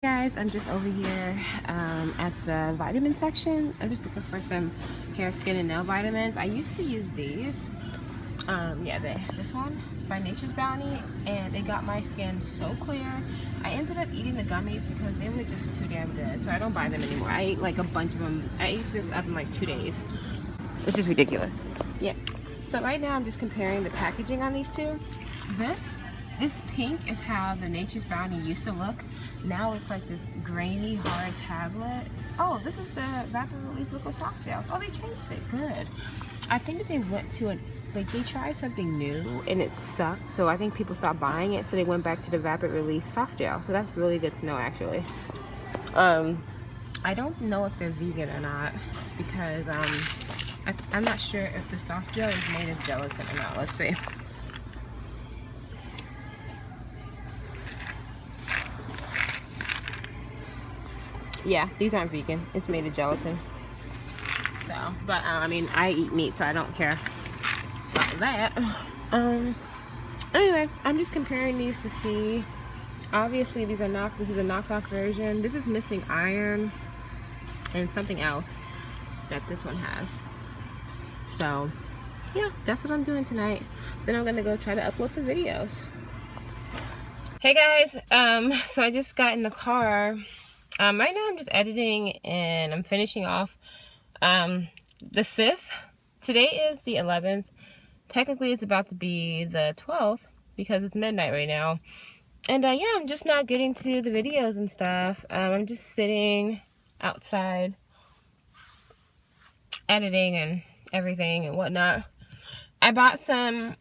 Guys, I'm just over here at the vitamin section. I'm just looking for some hair, skin, and nail vitamins. I used to use these. This one by Nature's Bounty, and it got my skin so clear. I ended up eating the gummies because they were just too damn good, so I don't buy them anymore. I ate like a bunch of them. I ate this up in like 2 days, which is ridiculous. Yeah. So right now I'm just comparing the packaging on these two. This pink is how the Nature's Bounty used to look. Now it's like this grainy, hard tablet. Oh, this is the Vapor Release Liquid Soft Gels. Oh, they changed it. Good. I think that they went to they tried something new and it sucked. So I think people stopped buying it. So they went back to the Vapor Release Soft Gel. So that's really good to know, actually. I don't know if they're vegan or not because I'm not sure if the soft gel is made of gelatin or not. Let's see. Yeah, these aren't vegan. It's made of gelatin. So, but I mean, I eat meat, so I don't care about that. Anyway, I'm just comparing these to see. Obviously, this is a knockoff version. This is missing iron and something else that this one has. So, yeah, that's what I'm doing tonight. Then I'm gonna go try to upload some videos. Hey guys, so I just got in the car. Right now I'm just editing and I'm finishing off the 5th. Today is the 11th. Technically it's about to be the 12th because it's midnight right now. And yeah, I'm just not getting to the videos and stuff. I'm just sitting outside editing and everything and whatnot. I bought some,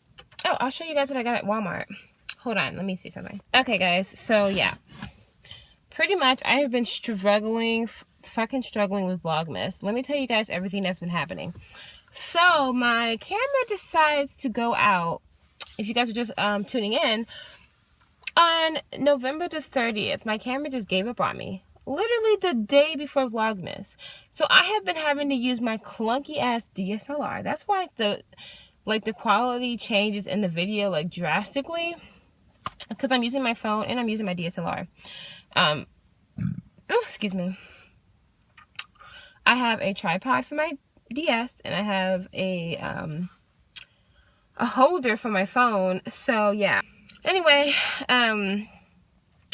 oh, I'll show you guys what I got at Walmart. Hold on, let me see something. Okay guys, so yeah. Pretty much, I have been fucking struggling with Vlogmas. Let me tell you guys everything that's been happening. So, my camera decides to go out, if you guys are just tuning in, on November the 30th. My camera just gave up on me. Literally the day before Vlogmas. So, I have been having to use my clunky-ass DSLR. That's why the quality changes in the video, like, drastically. Because I'm using my phone and I'm using my DSLR. Oh, excuse me. I have a tripod for my DS and I have a holder for my phone. So yeah. Anyway, I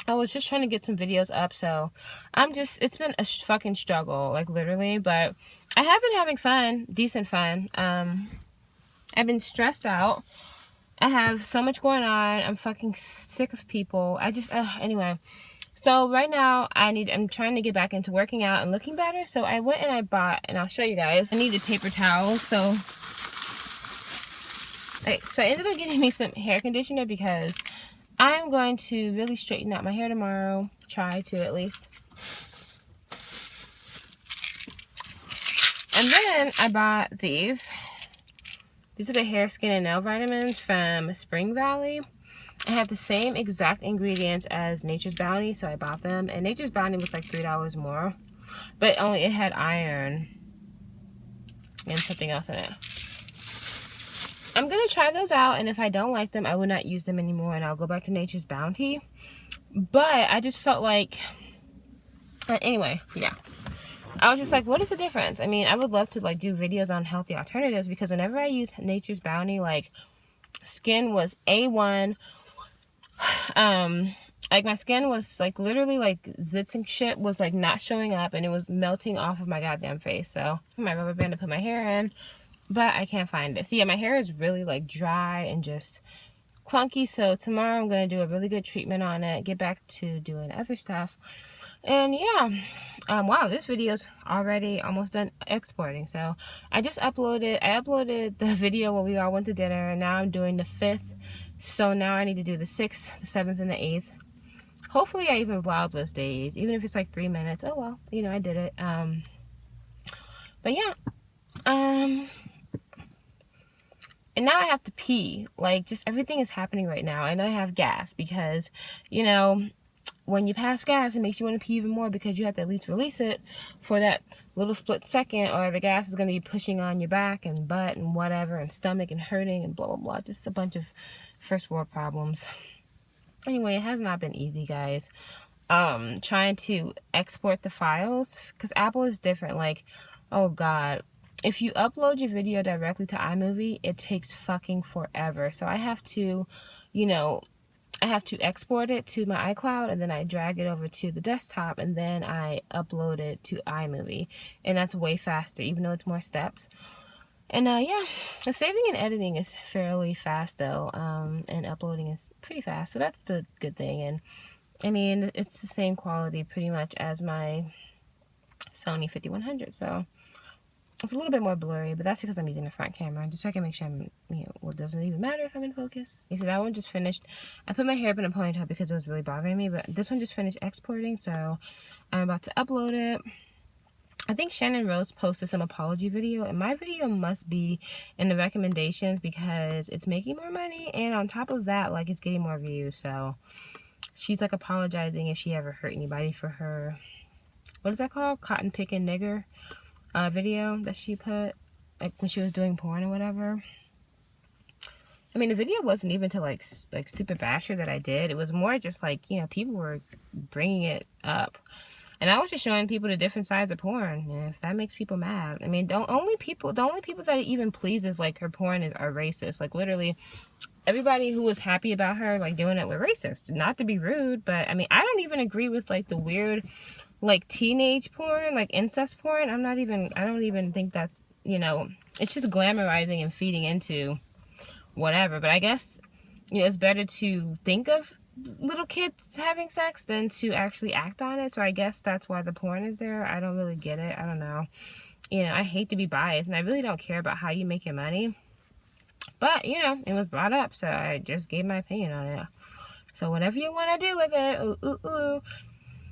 was just trying to get some videos up, so it's been a fucking struggle, like literally, but I have been having fun, decent fun. I've been stressed out. I have so much going on. I'm fucking sick of people. Anyway. So right now, I'm trying to get back into working out and looking better. So I went and I bought, and I'll show you guys. I needed paper towels, so I ended up getting me some hair conditioner because I'm going to really straighten out my hair tomorrow. Try to, at least. And then I bought these. These are the hair, skin, and nail vitamins from Spring Valley. I had the same exact ingredients as Nature's Bounty, so I bought them. And Nature's Bounty was like $3 more, but it had iron and something else in it. I'm gonna try those out, and if I don't like them, I will not use them anymore, and I'll go back to Nature's Bounty. But I just felt like, anyway, yeah. I was just like, what is the difference? I mean, I would love to like do videos on healthy alternatives because whenever I use Nature's Bounty, like skin was A1. Like my skin was like literally like zits and shit was like not showing up, and it was melting off of my goddamn face. So my rubber band to put my hair in, but I can't find it. So yeah, my hair is really like dry and just clunky. So tomorrow I'm gonna do a really good treatment on it, get back to doing other stuff. And yeah, wow, this video's already almost done exporting. So I uploaded the video where we all went to dinner, and now I'm doing the 5th. So now I need to do the 6th, the 7th, and the 8th. Hopefully I even vlog those days, even if it's like 3 minutes. Oh well, you know, I did it. But yeah, and now I have to pee. Like, just everything is happening right now, and I have gas because, you know, when you pass gas, it makes you want to pee even more because you have to at least release it for that little split second, or the gas is going to be pushing on your back and butt and whatever, and stomach and hurting and blah, blah, blah. Just a bunch of first world problems. Anyway, it has not been easy, guys. trying to export the files, because Apple is different. Like, oh god, if you upload your video directly to iMovie, it takes fucking forever. So I have to, you know, I have to export it to my iCloud, and then I drag it over to the desktop, and then I upload it to iMovie, and that's way faster, even though it's more steps. And yeah, the saving and editing is fairly fast though, and uploading is pretty fast, so that's the good thing. And I mean, it's the same quality pretty much as my Sony 5100, so it's a little bit more blurry, but that's because I'm using the front camera, just so I can make sure I'm, you know, well, it doesn't even matter if I'm in focus. You see, that one just finished. I put my hair up in a ponytail because it was really bothering me, but this one just finished exporting, so I'm about to upload it. I think Shannon Rose posted some apology video, and my video must be in the recommendations because it's making more money, and on top of that, like, it's getting more views. So she's like apologizing if she ever hurt anybody for her, what is that called, cotton picking nigger video that she put, like when she was doing porn or whatever. I mean, the video wasn't even to like super bash her that I did. It was more just like, you know, people were bringing it up. And I was just showing people the different sides of porn. And if that makes people mad, I mean, the only people that it even pleases, like, her porn are racist. Like, literally, everybody who was happy about her, like, doing it were racist. Not to be rude, but, I mean, I don't even agree with, like, the weird, like, teenage porn, like, incest porn. I don't even think that's, you know, it's just glamorizing and feeding into whatever. But I guess, you know, it's better to think of little kids having sex than to actually act on it. So I guess that's why the porn is there. I don't really get it. I don't know. You know, I hate to be biased, and I really don't care about how you make your money. But, you know, it was brought up, so I just gave my opinion on it. So whatever you want to do with it, ooh.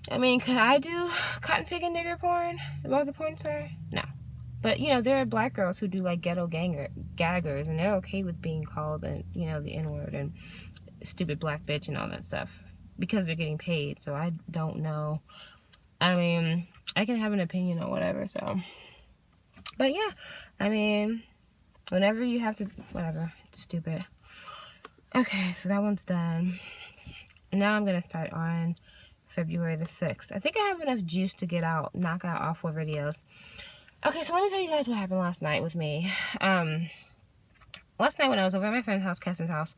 I mean, could I do cotton picking nigger porn if I was a porn star? No. But, you know, there are black girls who do, like, ghetto gaggers, and they're okay with being called, and, you know, the N-word and stupid black bitch and all that stuff because they're getting paid. So I don't know. I mean, I can have an opinion on whatever, so. But yeah, I mean, whenever you have to, whatever, it's stupid. Okay, so that one's done. Now I'm going to start on February the 6th. I think I have enough juice to knock out all 4 videos. Okay, so let me tell you guys what happened last night with me. Last night when I was over at my friend's house, Keston's house,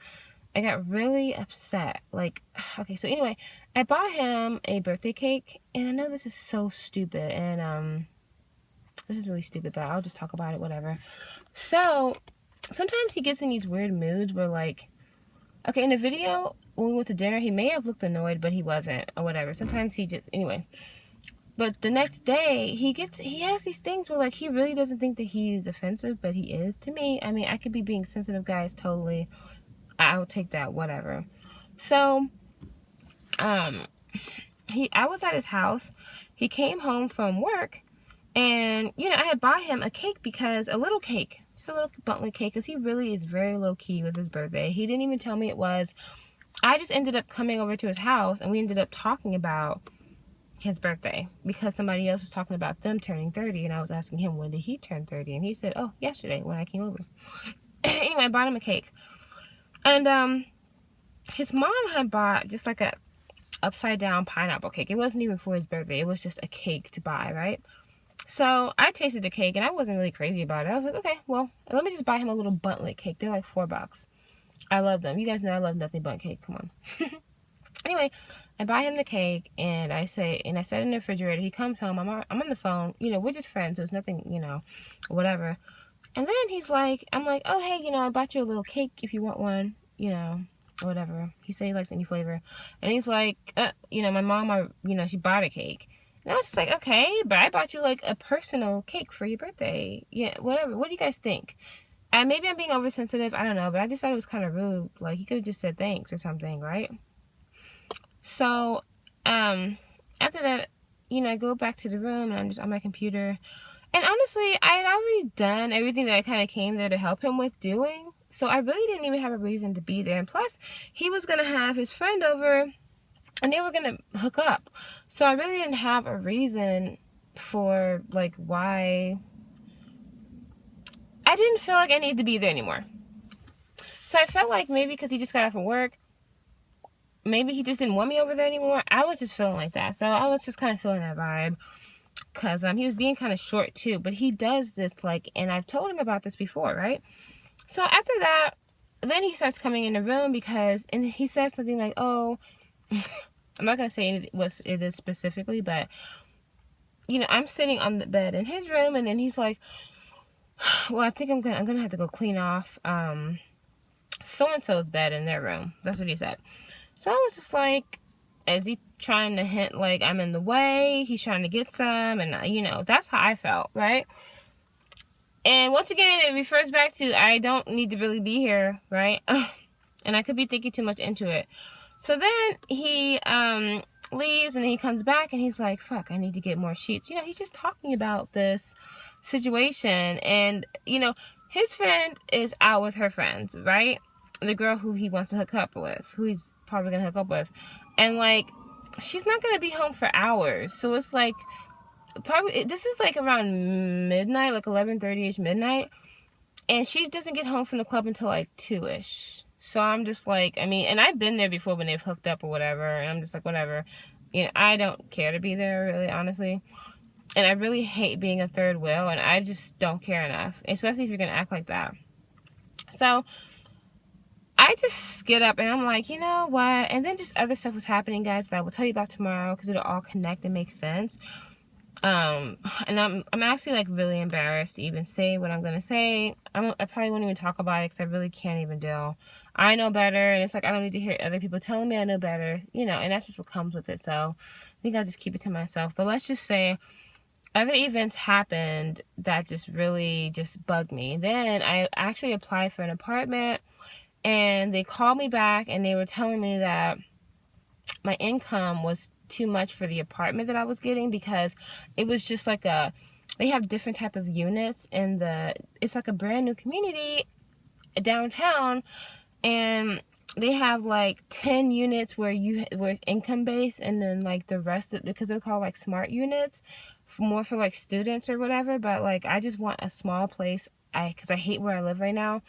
I got really upset. Like, okay, so anyway, I bought him a birthday cake, and I know this is so stupid, and this is really stupid, but I'll just talk about it, whatever. So, sometimes he gets in these weird moods where, like, okay, in the video, when we went to dinner, he may have looked annoyed, but he wasn't, or whatever. Sometimes he just, anyway. But the next day, he has these things where, like, he really doesn't think that he's offensive, but he is to me. I mean, I could be being sensitive, guys, totally. I would take that, whatever. So, I was at his house. He came home from work, and, you know, I had bought him a cake a little cake, just a little buntlet cake, because he really is very low-key with his birthday. He didn't even tell me it was. I just ended up coming over to his house, and we ended up talking about his birthday, because somebody else was talking about them turning 30, and I was asking him, when did he turn 30? And he said, oh, yesterday, when I came over. Anyway, I bought him a cake. And his mom had bought just like a upside down pineapple cake. It wasn't even for his birthday. It was just a cake to buy, right? So I tasted the cake, and I wasn't really crazy about it. I was like, okay, well, let me just buy him a little buntlet cake. They're like $4. I love them. You guys know I love nothing but cake. Come on. Anyway, I buy him the cake, and I set it in the refrigerator. He comes home. I'm on the phone. You know, we're just friends, so it's nothing, you know, whatever. And then he's like, I'm like, oh, hey, you know, I bought you a little cake if you want one, you know, or whatever. He said he likes any flavor. And he's like, you know, my mom, you know, she bought a cake. And I was just like, okay, but I bought you, like, a personal cake for your birthday. Yeah, whatever. What do you guys think? And maybe I'm being oversensitive. I don't know. But I just thought it was kind of rude. Like, he could have just said thanks or something, right? So, after that, you know, I go back to the room, and I'm just on my computer. And honestly, I had already done everything that I kind of came there to help him with doing. So I really didn't even have a reason to be there. And plus, he was going to have his friend over, and they were going to hook up. So I really didn't have a reason for, like, why. I didn't feel like I needed to be there anymore. So I felt like maybe because he just got off from work, maybe he just didn't want me over there anymore. I was just feeling like that. So I was just kind of feeling that vibe. Because he was being kind of short too. But he does this, like, and I've told him about this before, right? So after that, then he starts coming in the room because, and he says something like, oh, I'm not going to say what it is specifically, but, you know, I'm sitting on the bed in his room, and then he's like, well, I think I'm gonna have to go clean off so-and-so's bed in their room. That's what he said. So I was just like, is he trying to hint like I'm in the way? He's trying to get some, and you know, that's how I felt, right? And once again, it refers back to I don't need to really be here, right? And I could be thinking too much into it. So then he leaves, and he comes back, and he's like, fuck, I need to get more sheets. You know, he's just talking about this situation, and you know, his friend is out with her friends, right? The girl who he wants to hook up with, who he's probably gonna hook up with, and like, she's not gonna be home for hours. So it's like, probably, this is like around midnight, like 11:30ish midnight, and she doesn't get home from the club until like 2ish. So I'm just like, I mean, and I've been there before when they've hooked up or whatever, and I'm just like, whatever. You know, I don't care to be there, really, honestly. And I really hate being a third wheel, and I just don't care enough, especially if you're gonna act like that. So I just get up, and I'm like, you know what? And then just other stuff was happening, guys, that I will tell you about tomorrow, because it'll all connect and make sense. And I'm actually like really embarrassed to even say what I'm gonna say. I probably won't even talk about it because I really can't even deal. I know better, and it's like I don't need to hear other people telling me I know better, you know, and that's just what comes with it. So I think I'll just keep it to myself. But let's just say other events happened that just really just bugged me. Then I actually applied for an apartment, and they called me back, and they were telling me that my income was too much for the apartment that I was getting, because it was just like they have different type of units, and it's like a brand new community downtown, and they have like 10 units where it's income based, and then like the rest of, because they're called like smart units, more for like students or whatever. But like, I just want a small place, because I hate where I live right now.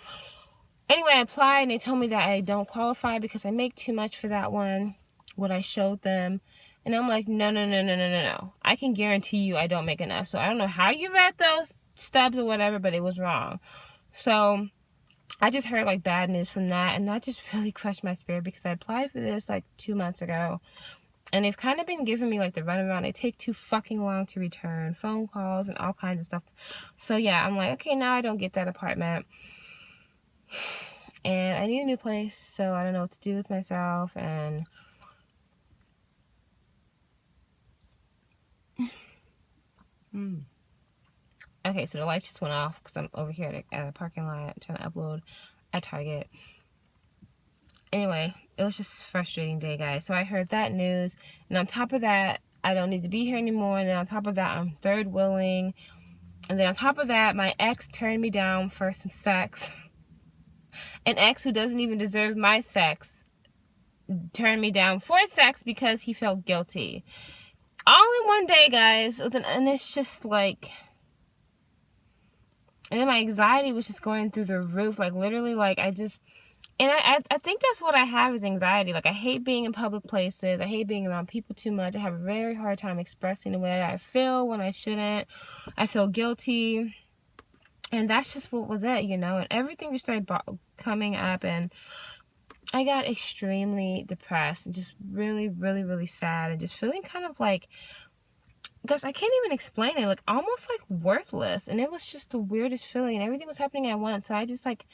Anyway, I applied, and they told me that I don't qualify because I make too much for that one, what I showed them. And I'm like, no. I can guarantee you I don't make enough. So I don't know how you read those stubs or whatever, but it was wrong. So I just heard like bad news from that, and that just really crushed my spirit, because I applied for this like 2 months ago, and they've kind of been giving me like the runaround. They take too fucking long to return phone calls and all kinds of stuff. So yeah, I'm like, okay, now I don't get that apartment, and I need a new place, so I don't know what to do with myself. And okay, so the lights just went off because I'm over here at a parking lot trying to upload at Target. Anyway, it was just a frustrating day, guys. So I heard that news, and on top of that, I don't need to be here anymore. And then on top of that, I'm third wheeling. And then on top of that, my ex turned me down for some sex. An ex who doesn't even deserve my sex turned me down for sex because he felt guilty. All in one day, guys. And it's just like, and then my anxiety was just going through the roof. Like, literally, like, I think that's what I have, is anxiety. Like, I hate being in public places. I hate being around people too much. I have a very hard time expressing the way I feel when I shouldn't. I feel guilty. And that's just what was it, you know? And everything just started coming up, and I got extremely depressed and just really, really, really sad, and just feeling kind of like, guys, I can't even explain it, like almost like worthless. And it was just the weirdest feeling, and everything was happening at once. So I just like,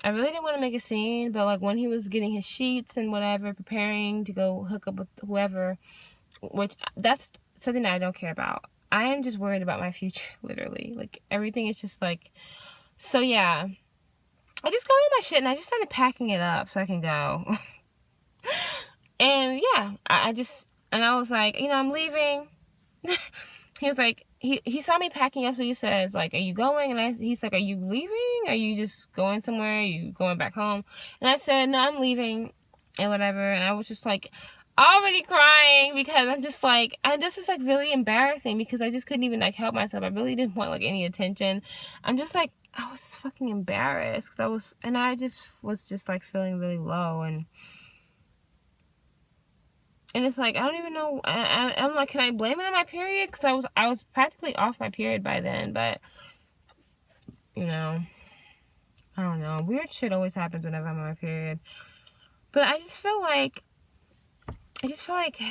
I really didn't want to make a scene, but like when he was getting his sheets and whatever, preparing to go hook up with whoever, which that's something that I don't care about. I am just worried about my future, literally. Like, everything is just like, so yeah. I just got all my shit, and I just started packing it up so I can go. And yeah, I was like, you know, I'm leaving. He was like, he saw me packing up, so he says, like, are you going? And he's like, are you leaving? Are you just going somewhere? Are you going back home? And I said, no, I'm leaving, and whatever. And I was just like, already crying, because I'm just like, and this is like really embarrassing, because I just couldn't even like help myself. I really didn't want like any attention. I'm just like, I was fucking embarrassed, because I just was just like feeling really low. And And it's like, I don't even know. I'm like, can I blame it on my period? Because I was practically off my period by then. But, you know, I don't know. Weird shit always happens whenever I'm on my period. But I just feel like,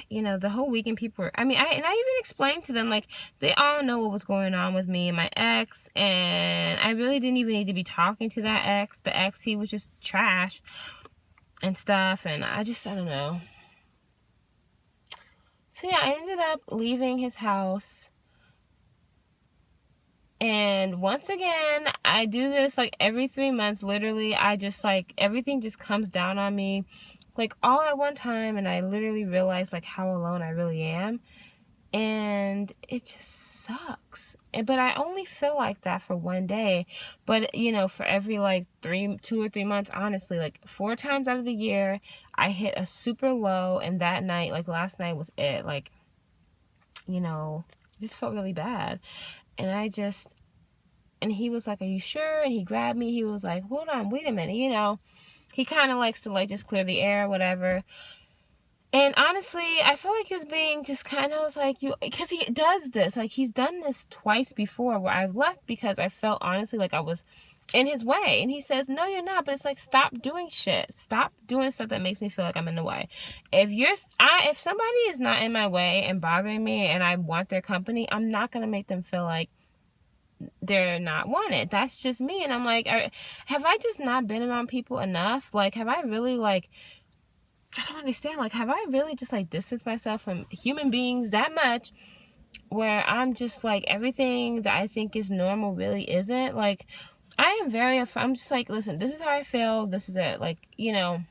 you know, the whole weekend people were, I mean, I even explained to them, like, they all know what was going on with me and my ex. And I really didn't even need to be talking to that ex. The ex, he was just trash and stuff. And I don't know. So yeah, I ended up leaving his house. And once again, I do this like every 3 months. Literally, I just like, everything just comes down on me like all at one time. And I literally realized like how alone I really am. And it just sucks. But I only feel like that for one day. But, you know, for every like 2 or 3 months, honestly, like 4 times out of the year, I hit a super low. And that night, like last night was it. Like, you know, it just felt really bad. And and he was like, are you sure? And he grabbed me. He was like, hold on, wait a minute. You know, he kind of likes to like just clear the air, whatever. And honestly, I feel like he was being just kind of, was like, because he does this. Like, he's done this twice before where I've left because I felt honestly like I was in his way. And he says, no, you're not. But it's like, stop doing shit. Stop doing stuff that makes me feel like I'm in the way. If somebody is not in my way and bothering me and I want their company, I'm not going to make them feel like they're not wanted. That's just me. And I'm like, have I just not been around people enough? Like, have I really like, I don't understand. Like, have I really just like distanced myself from human beings that much where I'm just like, everything that I think is normal really isn't? Like, I'm just like, listen, this is how I feel. This is it. Like, you know,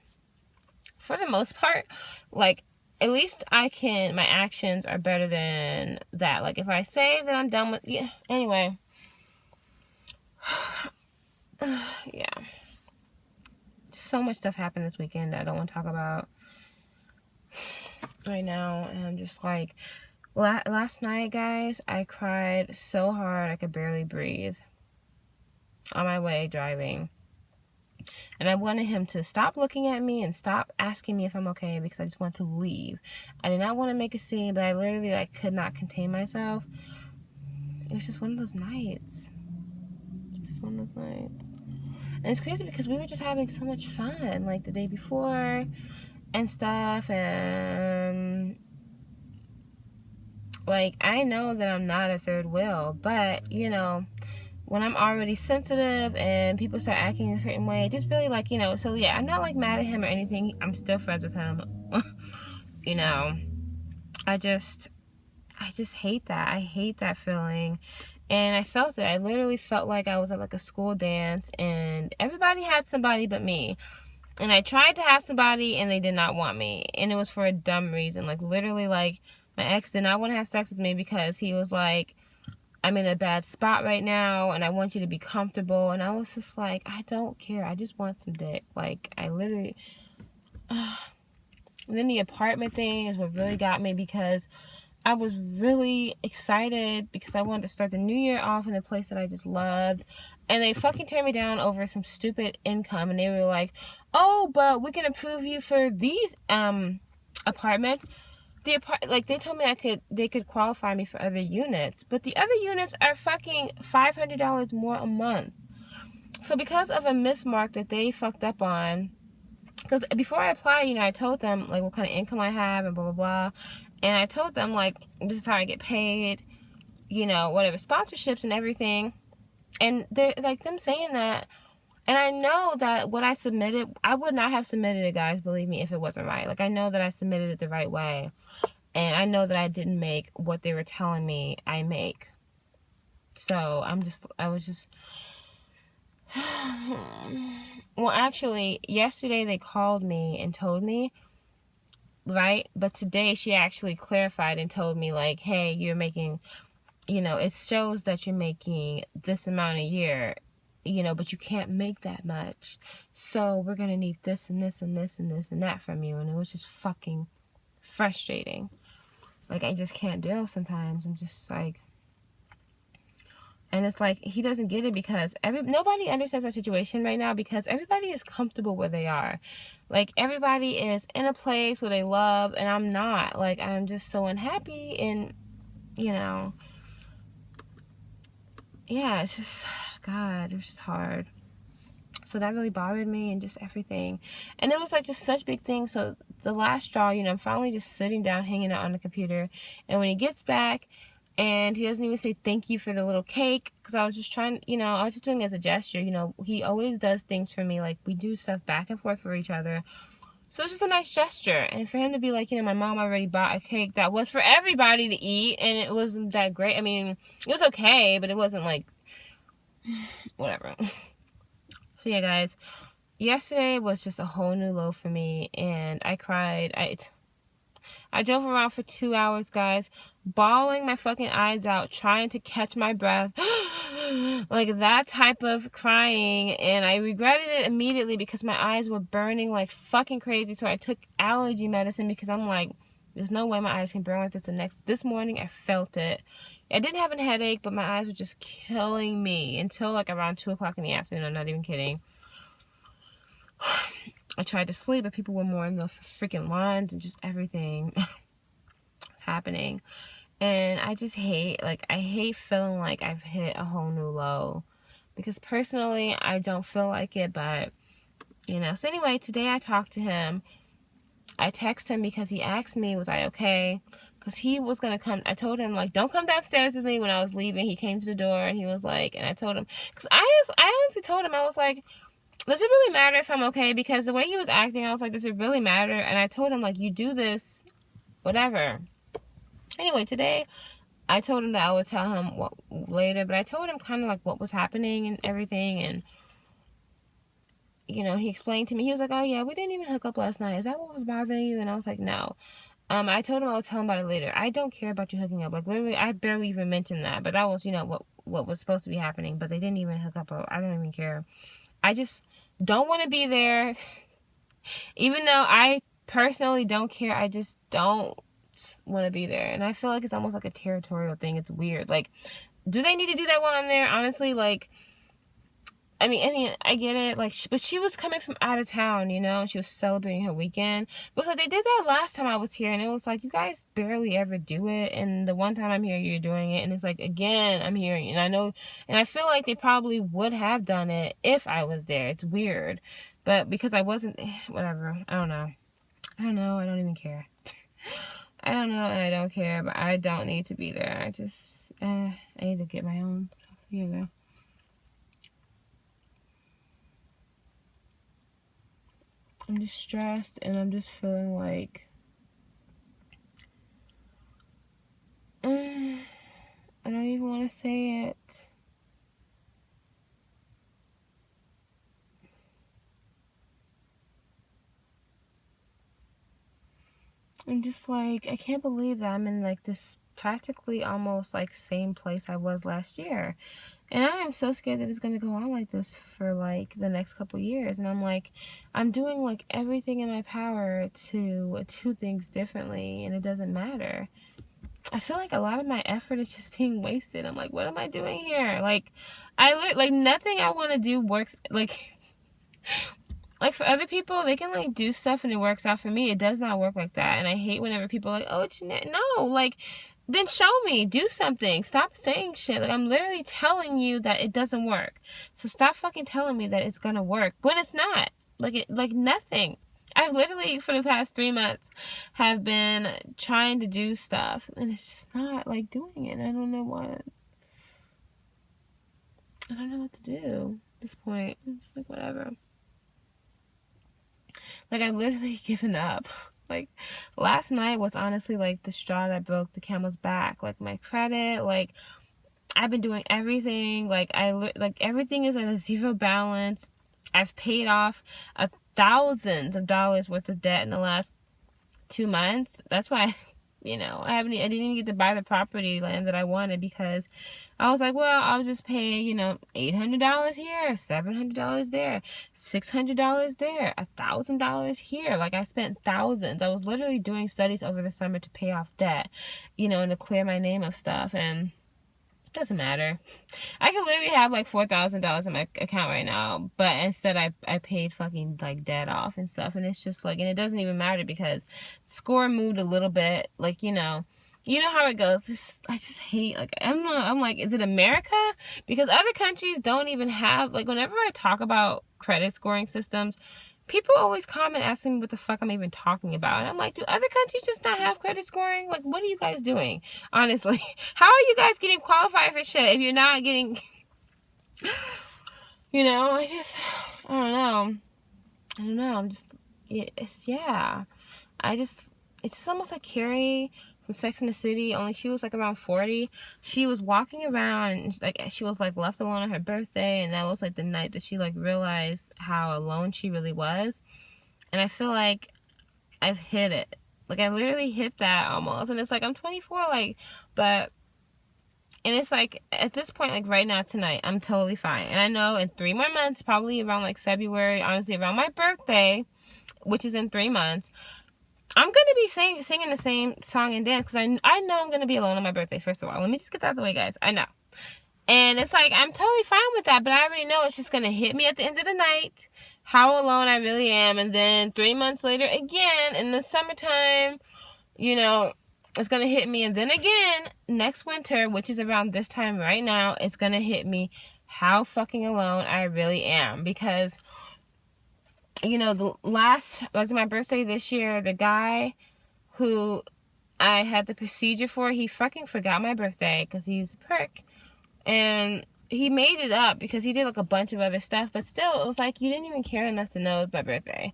for the most part, like, at least my actions are better than that. Like, if I say that I'm done with, yeah, anyway. Yeah. So much stuff happened this weekend that I don't want to talk about right now. And I'm just like, last night, guys, I cried so hard I could barely breathe on my way driving. And I wanted him to stop looking at me and stop asking me if I'm okay because I just want to leave. I did not want to make a scene, but I literally like could not contain myself. It was just one of those nights. Just one of those nights. And it's crazy because we were just having so much fun, like the day before and stuff. And like, I know that I'm not a third wheel, but you know, when I'm already sensitive and people start acting a certain way, just really like, you know, so yeah, I'm not like mad at him or anything. I'm still friends with him. You know, I just hate that. I hate that feeling. And I felt it. I literally felt like I was at like a school dance and everybody had somebody but me. And I tried to have somebody and they did not want me. And it was for a dumb reason. Like, literally, like, my ex did not want to have sex with me because he was like, I'm in a bad spot right now and I want you to be comfortable. And I was just like, I don't care. I just want some dick. Like, I literally... And then the apartment thing is what really got me because I was really excited because I wanted to start the new year off in a place that I just loved. And they fucking turned me down over some stupid income. And they were like, but we can approve you for these apartments. Like, they told me they could qualify me for other units. But the other units are fucking $500 more a month. So because of a mismark that they fucked up on, because before I applied, you know, I told them, like, what kind of income I have and blah, blah, blah. And I told them, like, this is how I get paid, you know, whatever, sponsorships and everything. And they're, like, them saying that. And I know that what I submitted, I would not have submitted it, guys, believe me, if it wasn't right. Like, I know that I submitted it the right way. And I know that I didn't make what they were telling me I make. So, I was just... Well, actually, yesterday they called me and told me, right? But today she actually clarified and told me, like, hey, you're making, you know, it shows that you're making this amount a year, you know, but you can't make that much. So we're going to need this and this and this and this and that from you. And it was just fucking frustrating. Like, I just can't deal sometimes. I'm just like, And it's like, he doesn't get it because nobody understands my situation right now, because everybody is comfortable where they are. Like, everybody is in a place where they love, and I'm not. Like, I'm just so unhappy, and, you know, yeah, it's just, God, it was just hard. So that really bothered me, and just everything. And it was like just such big things. So the last straw, you know, I'm finally just sitting down, hanging out on the computer. And when he gets back, and he doesn't even say thank you for the little cake, because I was just trying, you know, I was just doing it as a gesture. You know, he always does things for me. Like, we do stuff back and forth for each other. So it's just a nice gesture. And for him to be like, you know, my mom already bought a cake that was for everybody to eat, and it wasn't that great. I mean, it was okay, but it wasn't like, whatever. So yeah, guys, yesterday was just a whole new low for me, and I cried. I drove around for 2 hours, guys, bawling my fucking eyes out, trying to catch my breath. Like, that type of crying, and I regretted it immediately because my eyes were burning like fucking crazy. So I took allergy medicine, because I'm like, there's no way my eyes can burn like this. This morning I felt it. I didn't have a headache, but my eyes were just killing me until like around 2 o'clock in the afternoon. I'm not even kidding. I tried to sleep, but people were more in the freaking lines, and just everything was happening. And I just hate, like, I hate feeling like I've hit a whole new low, because personally, I don't feel like it, but, you know. So anyway, today I talked to him. I texted him because he asked me, was I okay? Because he was going to come. I told him, like, don't come downstairs with me when I was leaving. He came to the door, and he was like, and I told him, because I honestly told him, I was like, does it really matter if I'm okay? Because the way he was acting, I was like, does it really matter? And I told him, like, you do this, whatever. Anyway, today, I told him that I would tell him what later, but I told him kind of like what was happening and everything, and, you know, he explained to me. He was like, oh yeah, we didn't even hook up last night. Is that what was bothering you? And I was like, no. I told him I would tell him about it later. I don't care about you hooking up. Like, literally, I barely even mentioned that, but that was, you know, what was supposed to be happening, but they didn't even hook up. I don't even care. I just don't want to be there. Even though I personally don't care, I just don't want to be there. And I feel like it's almost like a territorial thing. It's weird. Like, do they need to do that while I'm there? Honestly, like, I mean, I get it. Like, but she was coming from out of town, you know? She was celebrating her weekend. But like, they did that last time I was here, and it was like, you guys barely ever do it. And the one time I'm here, you're doing it. And it's like, again, I'm here. And I know, and I feel like they probably would have done it if I was there. It's weird. But because I wasn't, whatever. I don't know. I don't even care. I don't know, and I don't care, but I don't need to be there. I just, I need to get my own stuff together. I'm just stressed, and I'm just feeling like, I don't even want to say it. I'm just like, I can't believe that I'm in like this practically almost like same place I was last year. And I am so scared that it's going to go on like this for like the next couple years. And I'm like, I'm doing like everything in my power to do things differently, and it doesn't matter. I feel like a lot of my effort is just being wasted. I'm like, what am I doing here? Like, like nothing I want to do works. Like, like for other people, they can like do stuff and it works out. For me, it does not work like that. And I hate whenever people are like, oh, it's no, like, then show me, do something. Stop saying shit. Like, I'm literally telling you that it doesn't work. So stop fucking telling me that it's gonna work when it's not. Like, like nothing. I've literally, for the past 3 months, have been trying to do stuff, and it's just not like doing it. I don't know what to do at this point. It's like, whatever. Like, I've literally given up. Like, last night was honestly like the straw that broke the camel's back. Like, my credit, like, I've been doing everything. Like, everything is at a zero balance. I've paid off thousands of dollars worth of debt in the last 2 months. That's why, you know, I didn't even get to buy the property land that I wanted, because I was like, well, I'll just pay, you know, $800 here, $700 there, $600 there, $1,000 here. Like, I spent thousands. I was literally doing studies over the summer to pay off debt, you know, and to clear my name of stuff. And Doesn't matter. I could literally have like $4,000 in my account right now, but instead I paid fucking like debt off and stuff, and it's just like, and it doesn't even matter because score moved a little bit, like, you know how it goes. I just hate, like, I'm like, is it America? Because other countries don't even have, like, whenever I talk about credit scoring systems, people always comment asking me what the fuck I'm even talking about. And I'm like, do other countries just not have credit scoring? Like, what are you guys doing? Honestly, how are you guys getting qualified for shit if you're not getting, you know, I don't know. It's just almost like Carrie from Sex and the City, only she was like around 40. She was walking around and like she was like left alone on her birthday, and that was like the night that she like realized how alone she really was. And I feel like I've hit it. Like I literally hit that almost. And it's like I'm 24, like, but, and it's like at this point, like right now tonight, I'm totally fine. And I know in 3 more months, probably around like February, honestly around my birthday, which is in 3 months, I'm going to be singing the same song and dance, because I know I'm going to be alone on my birthday, first of all. Let me just get that out of the way, guys. I know. And it's like, I'm totally fine with that, but I already know it's just going to hit me at the end of the night, how alone I really am. And then 3 months later, again, in the summertime, you know, it's going to hit me. And then again, next winter, which is around this time right now, it's going to hit me how fucking alone I really am. Because, you know, the last, like my birthday this year, the guy who I had the procedure for, he fucking forgot my birthday because he's a prick. And he made it up because he did like a bunch of other stuff, but still, it was like, you didn't even care enough to know it's my birthday.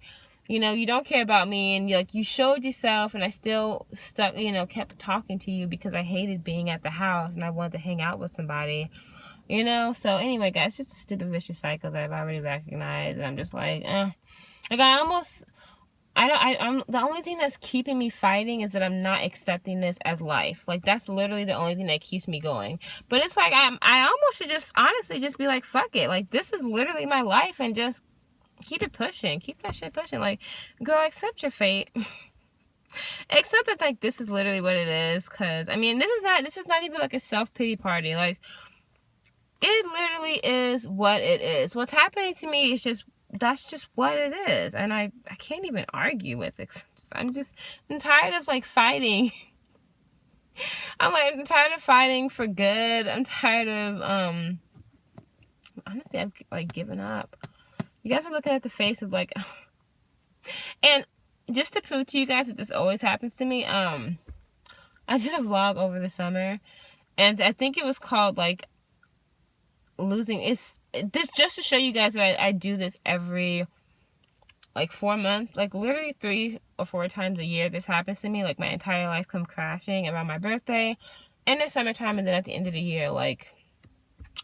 You know, you don't care about me, and you showed yourself, and I still stuck, you know, kept talking to you because I hated being at the house and I wanted to hang out with somebody, you know. So anyway, guys, just a stupid vicious cycle that I've already recognized, and I'm just like, like I'm the only thing that's keeping me fighting is that I'm not accepting this as life. Like, that's literally the only thing that keeps me going. But it's like, I almost should just honestly just be like, fuck it. Like, this is literally my life, and just keep it pushing. Keep that shit pushing. Like, girl, accept your fate. Accept that, like, this is literally what it is. Cause, I mean, this is not even like a self-pity party. Like, it literally is what it is. What's happening to me is that's just what it is, and I can't even argue with it. I'm tired of like fighting. I'm tired of fighting for good. I'm tired of honestly, I've like given up. You guys are looking at the face of like, and just to prove to you guys that this always happens to me, I did a vlog over the summer, and I think it was called like losing. It's this just to show you guys that I do this every like 4 months, like literally 3 or 4 times a year. This happens to me. Like, my entire life comes crashing around my birthday, in the summertime, and then at the end of the year, like,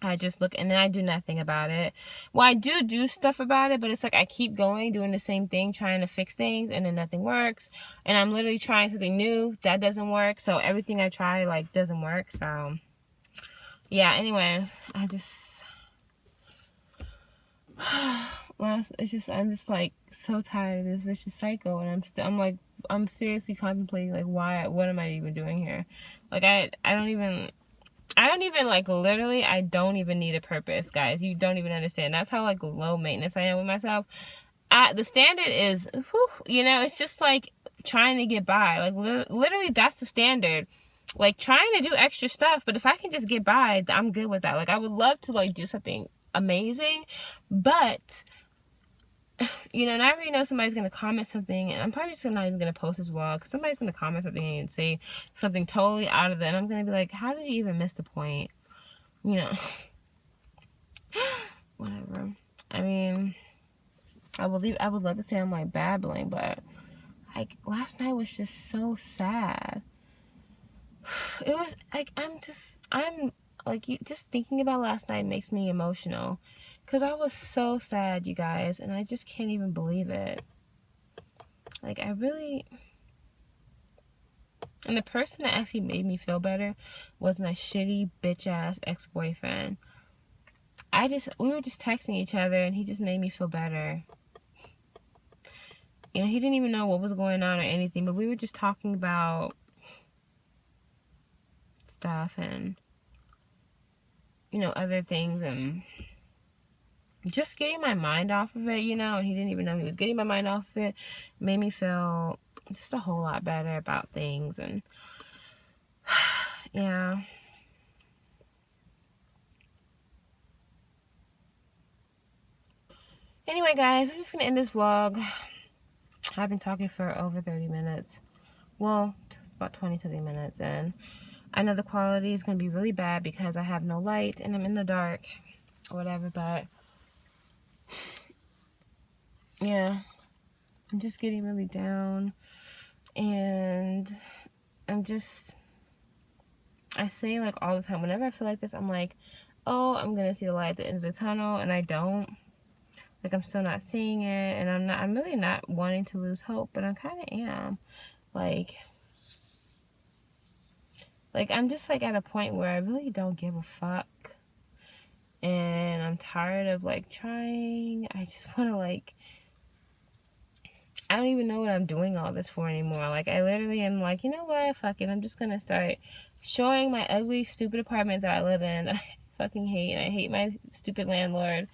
I just look, and then I do nothing about it. Well, I do stuff about it, but it's like I keep going, doing the same thing, trying to fix things, and then nothing works. And I'm literally trying something new that doesn't work. So everything I try like doesn't work. So yeah, anyway, I'm just like so tired of this vicious cycle, and I'm seriously contemplating like, what am I even doing here? Like, I don't even like, literally, I don't even need a purpose, guys. You don't even understand. That's how like low maintenance I am with myself. The standard is, you know, it's just like trying to get by. Like, literally, that's the standard. Like, trying to do extra stuff, but if I can just get by, I'm good with that. Like, I would love to like do something amazing, but you know, and I already know somebody's gonna comment something, and I'm probably just not even gonna post as well, because somebody's gonna comment something and say something totally out of that, and I'm gonna be like, how did you even miss the point? You know. Whatever. I mean, I would love to say I'm like babbling, but like last night was just so sad. It was like, I'm like, just thinking about last night makes me emotional. Because I was so sad, you guys, and I just can't even believe it. Like, and the person that actually made me feel better was my shitty, bitch-ass ex-boyfriend. We were just texting each other, and he just made me feel better. You know, he didn't even know what was going on or anything, but we were just talking about stuff, and you know, other things and just getting my mind off of it, you know, and he didn't even know he was getting my mind off of it. Made me feel just a whole lot better about things. And yeah. Anyway, guys, I'm just gonna end this vlog. I've been talking for over 30 minutes. Well, about 20 to 30 minutes, and I know the quality is gonna be really bad because I have no light and I'm in the dark or whatever, but yeah, I'm just getting really down, and I say, like, all the time, whenever I feel like this, I'm like, oh, I'm gonna see the light at the end of the tunnel, and I don't. Like, I'm still not seeing it, and I'm really not wanting to lose hope, but I kind of am. Like, I'm just, like, at a point where I really don't give a fuck, and I'm tired of, like, trying. I just want to, like, I don't even know what I'm doing all this for anymore. Like, I literally am like, you know what, fuck it, I'm just gonna start showing my ugly, stupid apartment that I live in that I fucking hate, and I hate my stupid landlord.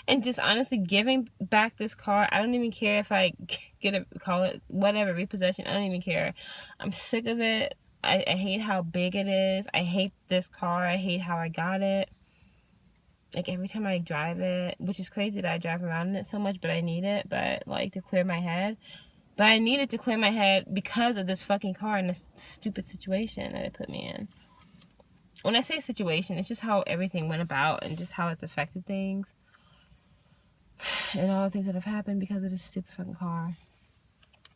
And just honestly giving back this car. I don't even care if I call it whatever, repossession. I don't even care. I'm sick of it. I hate how big it is. I hate this car. I hate how I got it. Like, every time I drive it, which is crazy that I drive around in it so much, but I need it, but, like, to clear my head. But I need it to clear my head because of this fucking car and this stupid situation that it put me in. When I say situation, it's just how everything went about and just how it's affected things. And all the things that have happened because of this stupid fucking car.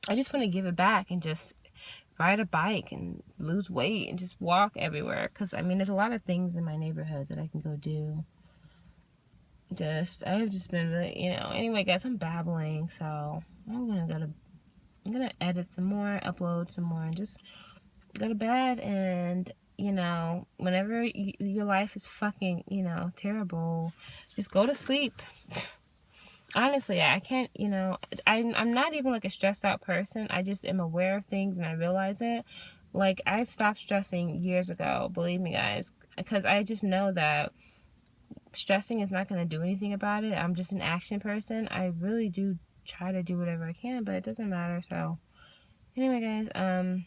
I just want to give it back and just ride a bike and lose weight and just walk everywhere. Because, I mean, there's a lot of things in my neighborhood that I can go do. I have just been really, you know. Anyway, guys, I'm babbling. So, I'm going to edit some more, upload some more, and just go to bed. And, you know, whenever your life is fucking, you know, terrible, just go to sleep. Honestly, I can't, you know, I'm not even, like, a stressed out person. I just am aware of things and I realize it. Like, I've stopped stressing years ago, believe me, guys, because I just know that stressing is not going to do anything about it. I'm just an action person. I really do try to do whatever I can, but it doesn't matter. So, anyway, guys, I'm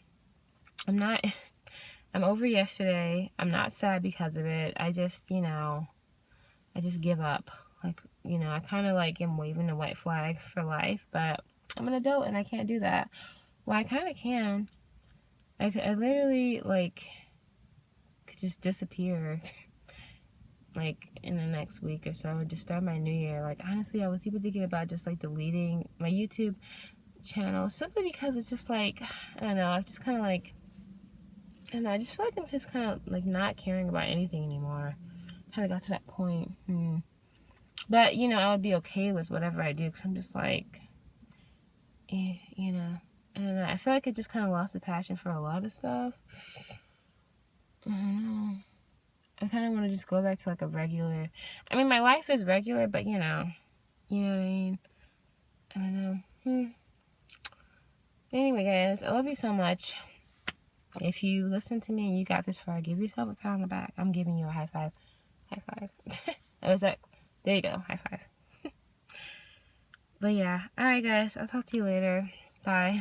over yesterday. I'm not sad because of it. I just, you know, I just give up. Like, you know, I kind of, like, am waving the white flag for life, but I'm an adult and I can't do that. Well, I kind of can. I literally, like, could just disappear, like, in the next week or so, or just start my new year. Like, honestly, I was even thinking about just, like, deleting my YouTube channel, simply because it's just, like, I don't know, I just kind of, like, I don't know, I just feel like I'm just kind of, like, not caring about anything anymore. Kind of got to that point. But, you know, I would be okay with whatever I do, because I'm just like, you know, I don't know. I feel like I just kind of lost the passion for a lot of stuff. I don't know. I kind of want to just go back to, like, a regular, I mean, my life is regular, but, you know what I mean? I don't know. Anyway, guys, I love you so much. If you listen to me and you got this far, give yourself a pat on the back. I'm giving you a high five. High five. That was that. There you go. High five. But yeah. Alright, guys. I'll talk to you later. Bye.